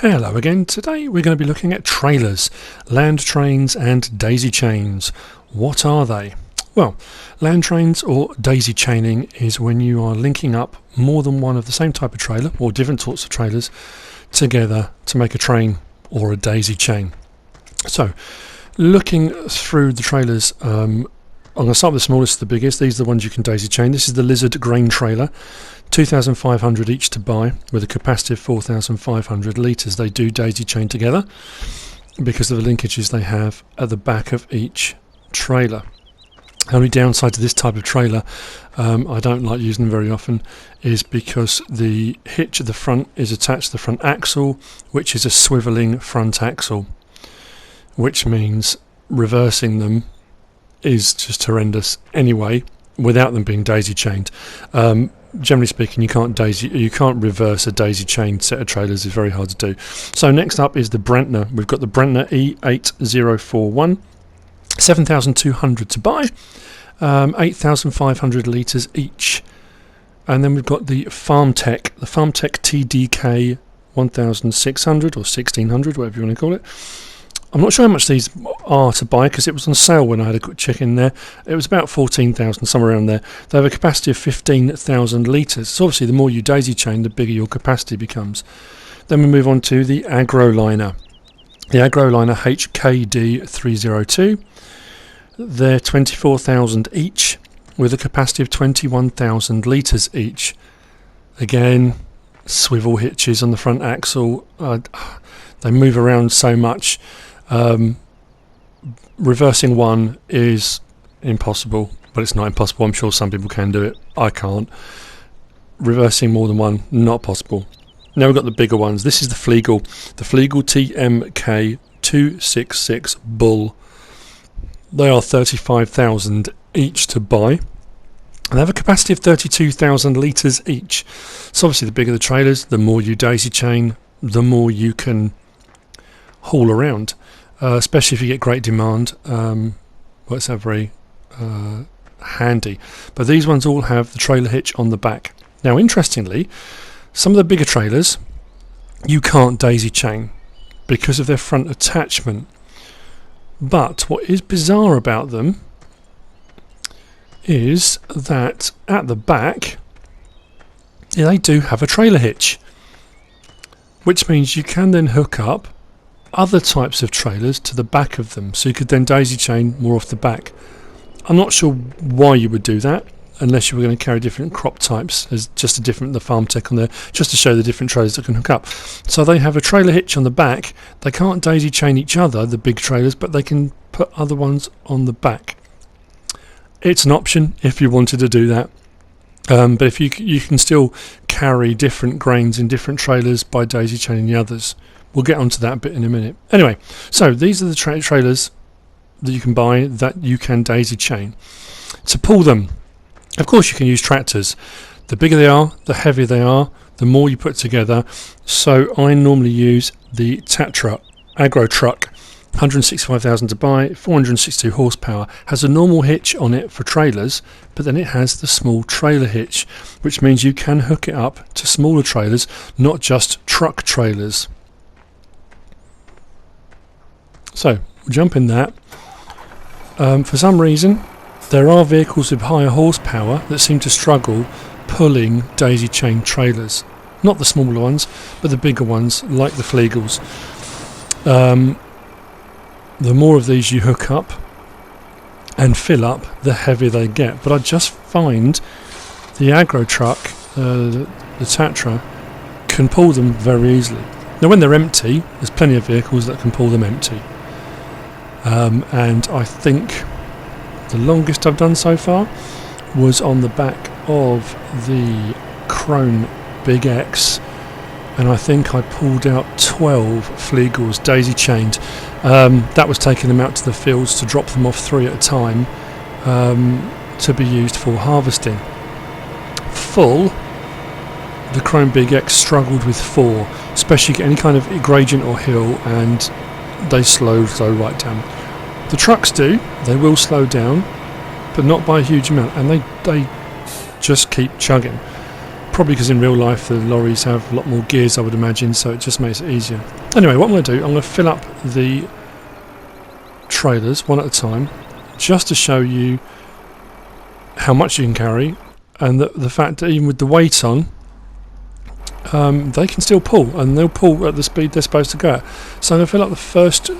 Hello again. Today we're going to be looking at trailers, land trains and daisy chains. What are they? Well, land trains or daisy chaining is when you are linking up more than one of the same type of trailer or different sorts of trailers together to make a train or a daisy chain. So, looking through the trailers, I'm going to start with the smallest to the biggest. These are the ones you can daisy chain. This is the Lizard grain trailer. 2,500 each to buy with a capacity of 4,500 litres. They do daisy chain together because of the linkages they have at the back of each trailer. The only downside to this type of trailer, I don't like using them very often, is because the hitch at the front is attached to the front axle, which is a swivelling front axle, which means reversing them is just horrendous anyway without them being daisy chained. Generally speaking, you can't reverse a daisy chained set of trailers. It's very hard to do. So next up is the Brentner. We've got the Brentner E8041, 7,200 to buy, 8,500 litres each. And then we've got the FarmTech TDK 1,600 or 1,600, whatever you want to call it. I'm not sure how much these are to buy because it was on sale when I had a quick check in there. It was about 14,000, somewhere around there. They have a capacity of 15,000 litres. So obviously the more you daisy chain, the bigger your capacity becomes. Then we move on to the Agroliner. The Agroliner HKD302. They're 24,000 each with a capacity of 21,000 litres each. Again, swivel hitches on the front axle. They move around so much. Reversing one is impossible, but it's not impossible. I'm sure some people can do it. I can't. Reversing more than one, not possible. Now we've got the bigger ones. This is the Flegel TMK 266 Bull. They are 35,000 each to buy. And they have a capacity of 32,000 litres each. So obviously the bigger the trailers, the more you daisy chain, the more you can haul around, especially if you get great demand. It's very handy. But these ones all have the trailer hitch on the back. Now interestingly, some of the bigger trailers you can't daisy chain because of their front attachment. But what is bizarre about them is that at the back they do have a trailer hitch, which means you can then hook up other types of trailers to the back of them, so you could then daisy chain more off the back. I'm not sure why you would do that unless you were going to carry different crop types. There's just the FarmTech on there just to show the different trailers that can hook up. So they have a trailer hitch on the back. They can't daisy chain each other, the big trailers, but they can put other ones on the back. It's an option if you wanted to do that. But if you can still carry different grains in different trailers by daisy chaining the others. We'll get onto that bit in a minute. Anyway, so these are the trailers that you can buy that you can daisy chain. To pull them, of course you can use tractors. The bigger they are, the heavier they are, the more you put together. So I normally use the Tatra Agro Truck. 165,000 to buy, 462 horsepower, has a normal hitch on it for trailers, but then it has the small trailer hitch, which means you can hook it up to smaller trailers, not just truck trailers. So we'll jump in that. For some reason there are vehicles with higher horsepower that seem to struggle pulling daisy chain trailers, not the smaller ones but the bigger ones like the Flegels. The more of these you hook up and fill up, the heavier they get. But I just find the Agro Truck, the Tatra, can pull them very easily. Now when they're empty, there's plenty of vehicles that can pull them empty. And I think the longest I've done so far was on the back of the Krone Big X. And I think I pulled out 12 Flegels daisy chained. That was taking them out to the fields to drop them off 3 at a time to be used for harvesting. Full, the Krone Big X struggled with 4, especially any kind of gradient or hill, and they slow right down. The trucks do, they will slow down, but not by a huge amount, and they just keep chugging. Probably because in real life the lorries have a lot more gears, I would imagine, so it just makes it easier. Anyway, what I'm going to do, I'm going to fill up the trailers one at a time, just to show you how much you can carry, and the fact that even with the weight on, they can still pull, and they'll pull at the speed they're supposed to go at. So I'm going to fill up the first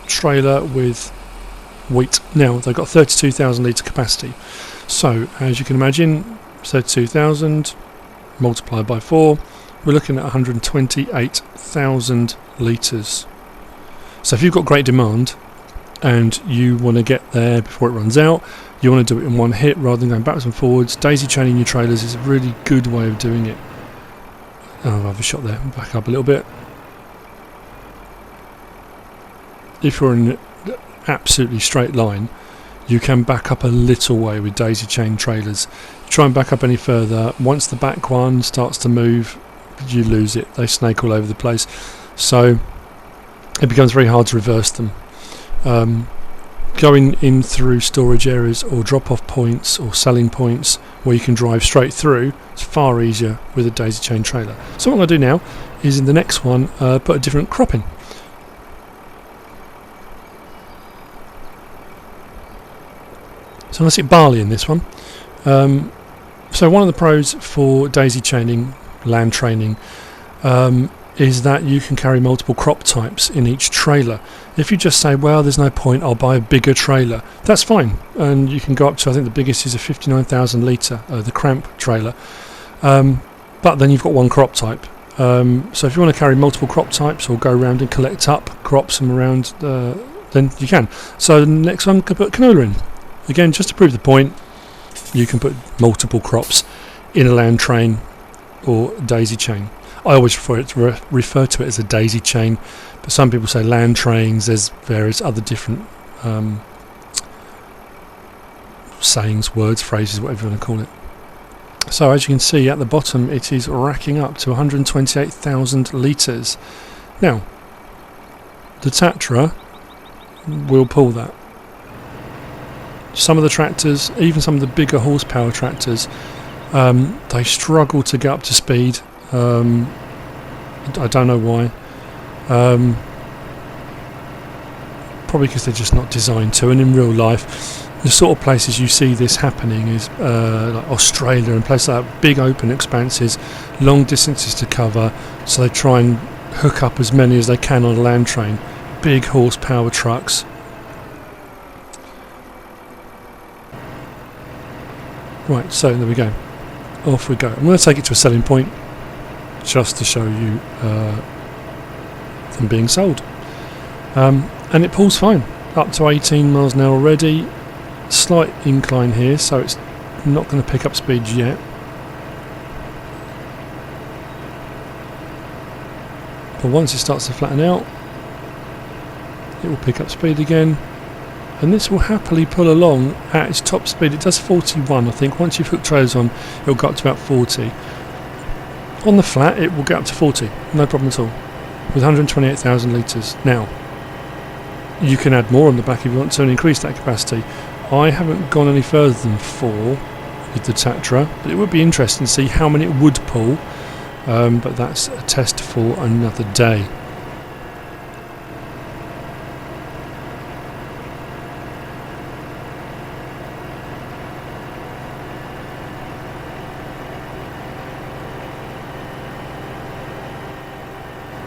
trailer with wheat. Now, they've got 32,000 litre capacity. So, as you can imagine, 32,000 multiplied by 4, we're looking at 128,000 litres. So if you've got great demand and you want to get there before it runs out, you want to do it in one hit rather than going backwards and forwards, daisy chaining your trailers is a really good way of doing it. Oh, I've overshot there, back up a little bit. If you're in an absolutely straight line, you can back up a little way with daisy chain trailers. Try and back up any further. Once the back one starts to move, you lose it. They snake all over the place. So it becomes very hard to reverse them. Going in through storage areas or drop-off points or selling points where you can drive straight through, it's far easier with a daisy chain trailer. So what I'm going to do now is in the next one put a different crop in. So I'm going to stick barley in this one. So one of the pros for daisy chaining, land training, is that you can carry multiple crop types in each trailer. If you just say, well, there's no point, I'll buy a bigger trailer, that's fine. And you can go up to, I think the biggest is a 59,000 litre, the cramp trailer. But then you've got one crop type. So if you want to carry multiple crop types or go around and collect up crops from around, then you can. So the next one, could put canola in. Again, just to prove the point, you can put multiple crops in a land train or daisy chain. I always refer to it as a daisy chain, but some people say land trains. There's various other different sayings, words, phrases, whatever you want to call it. So as you can see at the bottom, it is racking up to 128,000 litres. Now, the Tatra will pull that. Some of the tractors, even some of the bigger horsepower tractors, they struggle to get up to speed. I don't know why. Probably because they're just not designed to. And in real life, the sort of places you see this happening is like Australia and places like that, big open expanses, long distances to cover. So they try and hook up as many as they can on a land train. Big horsepower trucks. Right, so there we go. Off we go. I'm going to take it to a selling point just to show you them being sold. And it pulls fine. Up to 18 miles an hour already. Slight incline here, so it's not going to pick up speed yet. But once it starts to flatten out, it will pick up speed again. And this will happily pull along at its top speed. It does 41, I think. Once you've hooked trailers on, it'll go up to about 40. On the flat, it will get up to 40, no problem at all, with 128,000 litres. Now, you can add more on the back if you want to and increase that capacity. I haven't gone any further than 4 with the Tatra, but it would be interesting to see how many it would pull, but that's a test for another day.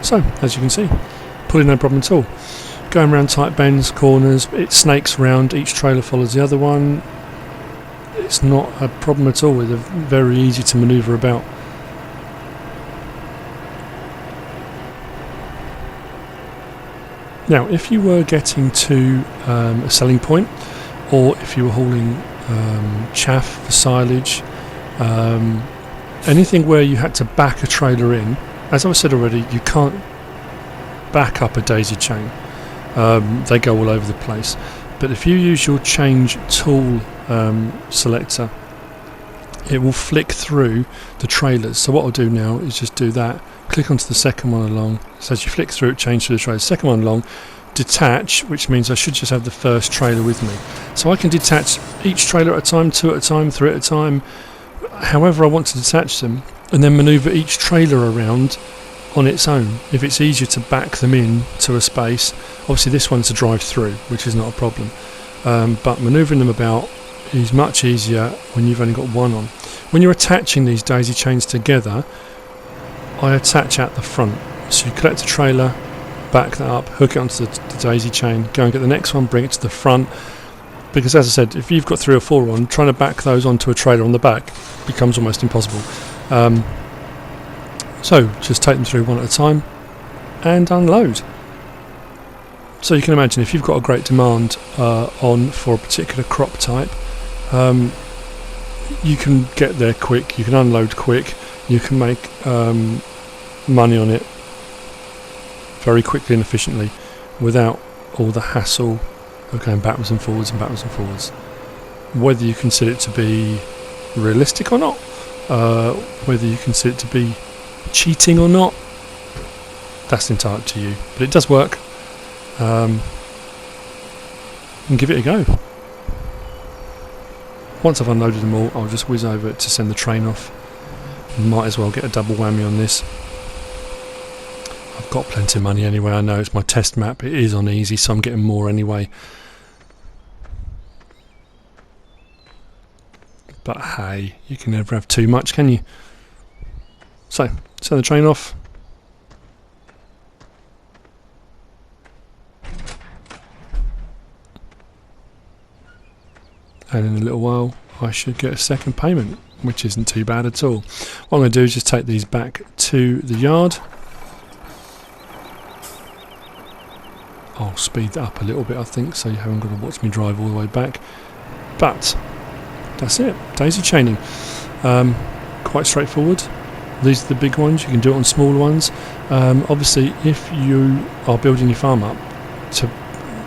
So, as you can see, pulling no problem at all. Going around tight bends, corners, it snakes round, each trailer follows the other one. It's not a problem at all, they're very easy to manoeuvre about. Now, if you were getting to a selling point, or if you were hauling chaff for silage, anything where you had to back a trailer in, as I've said already, you can't back up a daisy chain. They go all over the place. But if you use your change tool selector, it will flick through the trailers. So what I'll do now is just do that. Click onto the second one along. So as you flick through it, change to the trailer. Second one along, detach, which means I should just have the first trailer with me. So I can detach each trailer at a time, 2 at a time, 3 at a time, However I want to detach them, and then manoeuvre each trailer around on its own. If it's easier to back them in to a space, obviously this one's a drive through, which is not a problem, but manoeuvring them about is much easier when you've only got one on. When you're attaching these daisy chains together, I attach at the front. So you collect a trailer, back that up, hook it onto the daisy chain, go and get the next one, bring it to the front, because as I said, if you've got 3 or 4 on, trying to back those onto a trailer on the back becomes almost impossible. So just take them through one at a time and unload. So you can imagine if you've got a great demand on for a particular crop type, you can get there quick, you can unload quick, you can make money on it very quickly and efficiently without all the hassle of going backwards and forwards and backwards and forwards. Whether you consider it to be realistic or not, whether you consider it to be cheating or not, that's entirely up to you. But it does work, and give it a go. Once I've unloaded them all, I'll just whiz over to send the train off. Might as well get a double whammy on this. I've got plenty of money anyway. I know it's my test map, it is on easy, so I'm getting more anyway. But hey, you can never have too much, can you? So, send the train off. And in a little while I should get a second payment, which isn't too bad at all. What I'm going to do is just take these back to the yard. I'll speed that up a little bit, I think, so you haven't got to watch me drive all the way back. But that's it, daisy chaining. Quite straightforward. These are the big ones, you can do it on smaller ones. Obviously if you are building your farm up, to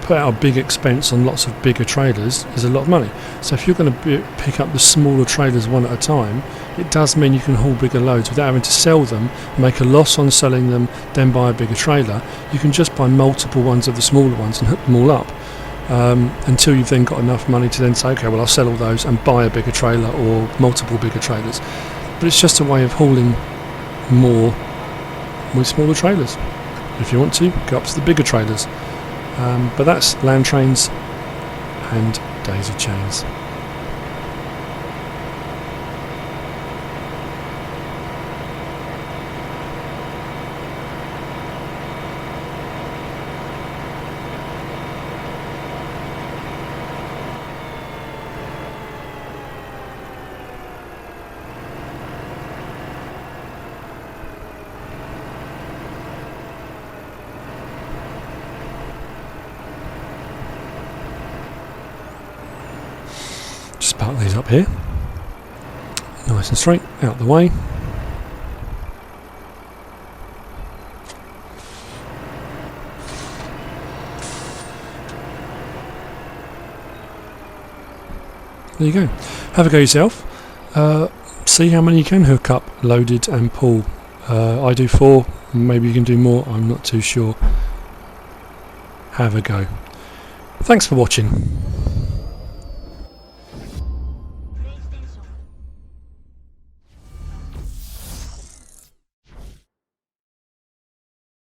put out a big expense on lots of bigger trailers is a lot of money. So if you're going to pick up the smaller trailers one at a time, it does mean you can haul bigger loads without having to sell them, make a loss on selling them, then buy a bigger trailer. You can just buy multiple ones of the smaller ones and hook them all up, until you've then got enough money to then say, okay, well I'll sell all those and buy a bigger trailer or multiple bigger trailers. But it's just a way of hauling more with smaller trailers. If you want to, go up to the bigger trailers. But that's land trains and daisy chains. Just park these up here, nice and straight, out the way. There you go. Have a go yourself. See how many you can hook up, loaded and pull. I do 4, maybe you can do more, I'm not too sure. Have a go. Thanks for watching.